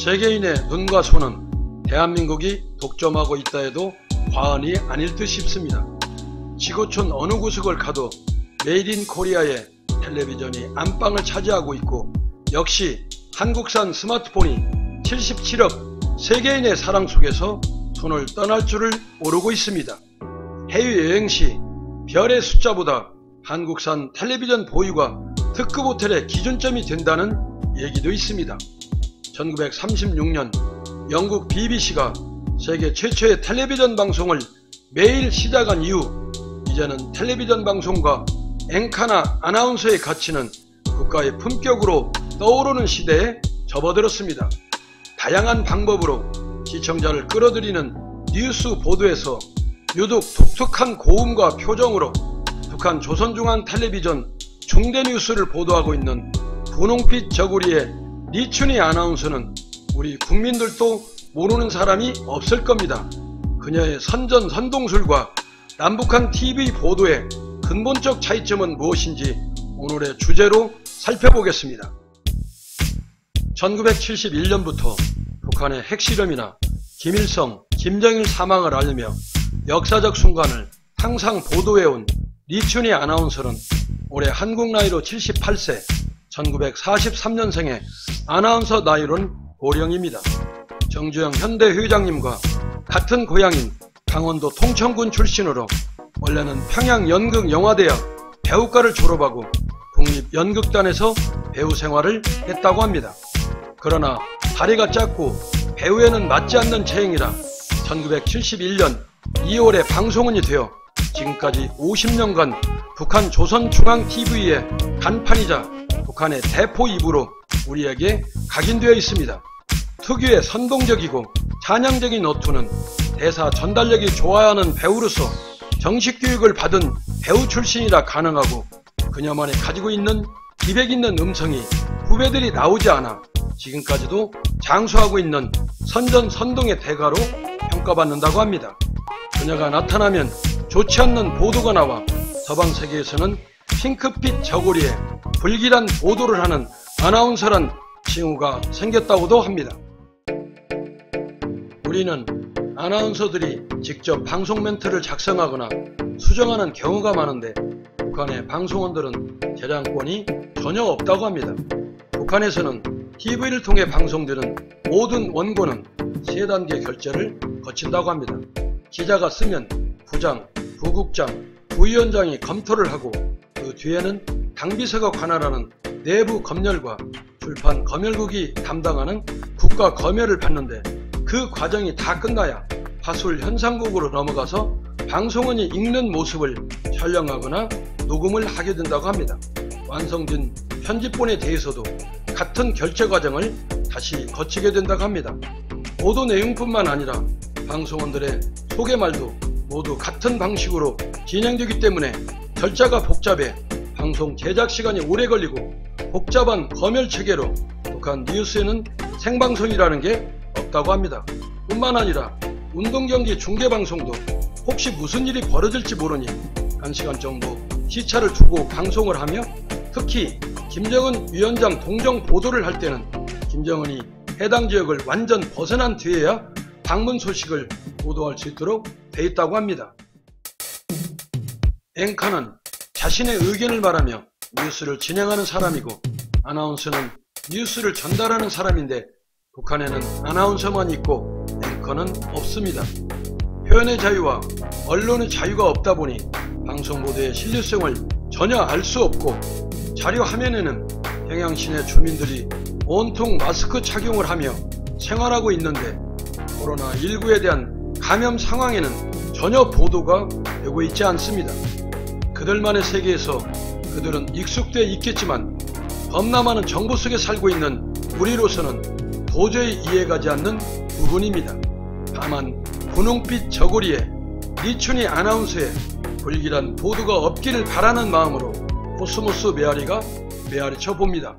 세계인의 눈과 손은 대한민국이 독점하고 있다 해도 과언이 아닐 듯 싶습니다. 지구촌 어느 구석을 가도 메이드 인 코리아의 텔레비전이 안방을 차지하고 있고, 역시 한국산 스마트폰이 77억 세계인의 사랑 속에서 손을 떠날 줄을 모르고 있습니다. 해외여행 시 별의 숫자보다 한국산 텔레비전 보유가 특급 호텔의 기준점이 된다는 얘기도 있습니다. 1936년 영국 BBC가 세계 최초의 텔레비전 방송을 매일 시작한 이후 이제는 텔레비전 방송과 앵커나 아나운서의 가치는 국가의 품격으로 떠오르는 시대에 접어들었습니다. 다양한 방법으로 시청자를 끌어들이는 뉴스 보도에서 유독 독특한 고음과 표정으로 북한 조선중앙텔레비전 중대뉴스를 보도하고 있는 분홍빛 저고리의 리춘희 아나운서는 우리 국민들도 모르는 사람이 없을 겁니다. 그녀의 선전선동술과 남북한 TV 보도의 근본적 차이점은 무엇인지 오늘의 주제로 살펴보겠습니다. 1971년부터 북한의 핵실험이나 김일성, 김정일 사망을 알리며 역사적 순간을 항상 보도해온 리춘희 아나운서는 올해 한국 나이로 78세, 1943년생의 아나운서 나이로는 고령입니다. 정주영 현대회장님과 같은 고향인 강원도 통천군 출신으로 원래는 평양연극영화대학 배우과를 졸업하고 국립연극단에서 배우 생활을 했다고 합니다. 그러나 다리가 짧고 배우에는 맞지 않는 체형이라 1971년 2월에 방송인이 되어 지금까지 50년간 북한 조선중앙TV의 간판이자 북한의 대포 입으로 우리에게 각인되어 있습니다. 특유의 선동적이고 찬양적인 어투는 대사 전달력이 좋아야 하는 배우로서 정식 교육을 받은 배우 출신이라 가능하고, 그녀만이 가지고 있는 기백 있는 음성이 후배들이 나오지 않아 지금까지도 장수하고 있는 선전선동의 대가로 평가받는다고 합니다. 그녀가 나타나면 좋지 않는 보도가 나와 서방 세계에서는 핑크빛 저고리에 불길한 보도를 하는 아나운서란 칭호가 생겼다고도 합니다. 우리는 아나운서들이 직접 방송 멘트를 작성하거나 수정하는 경우가 많은데 북한의 방송원들은 저작권이 전혀 없다고 합니다. 북한에서는 TV를 통해 방송되는 모든 원고는 3단계 결제를 거친다고 합니다. 기자가 쓰면 부장, 부국장, 부위원장이 검토를 하고 그 뒤에는 당비서가 관할하는 내부 검열과 출판 검열국이 담당하는 국가 검열을 받는데, 그 과정이 다 끝나야 파술 현상국으로 넘어가서 방송원이 읽는 모습을 촬영하거나 녹음을 하게 된다고 합니다. 완성된 편집본에 대해서도 같은 결제 과정을 다시 거치게 된다고 합니다. 보도 내용뿐만 아니라 방송원들의 소개말도 모두 같은 방식으로 진행되기 때문에 절차가 복잡해 방송 제작 시간이 오래 걸리고 복잡한 검열 체계로 북한 뉴스에는 생방송이라는 게 없다고 합니다. 뿐만 아니라 운동경기 중계방송도 혹시 무슨 일이 벌어질지 모르니 1시간 정도 시차를 두고 방송을 하며, 특히 김정은 위원장 동정 보도를 할 때는 김정은이 해당 지역을 완전 벗어난 뒤에야 방문 소식을 보도할 수 있도록 돼 있다고 합니다. 앵커는 자신의 의견을 말하며 뉴스를 진행하는 사람이고, 아나운서는 뉴스를 전달하는 사람인데 북한에는 아나운서만 있고 앵커는 없습니다. 표현의 자유와 언론의 자유가 없다 보니 방송 보도의 신뢰성을 전혀 알 수 없고, 자료 화면에는 평양 시내 주민들이 온통 마스크 착용을 하며 생활하고 있는데 코로나19에 대한 감염 상황에는 전혀 보도가 되고 있지 않습니다. 그들만의 세계에서 그들은 익숙돼 있겠지만 겁나 많은 정보 속에 살고 있는 우리로서는 도저히 이해가지 않는 부분입니다. 다만 분홍빛 저고리에 리춘희 아나운서의 불길한 보도가 없기를 바라는 마음으로 코스모스 메아리가 메아리쳐 봅니다.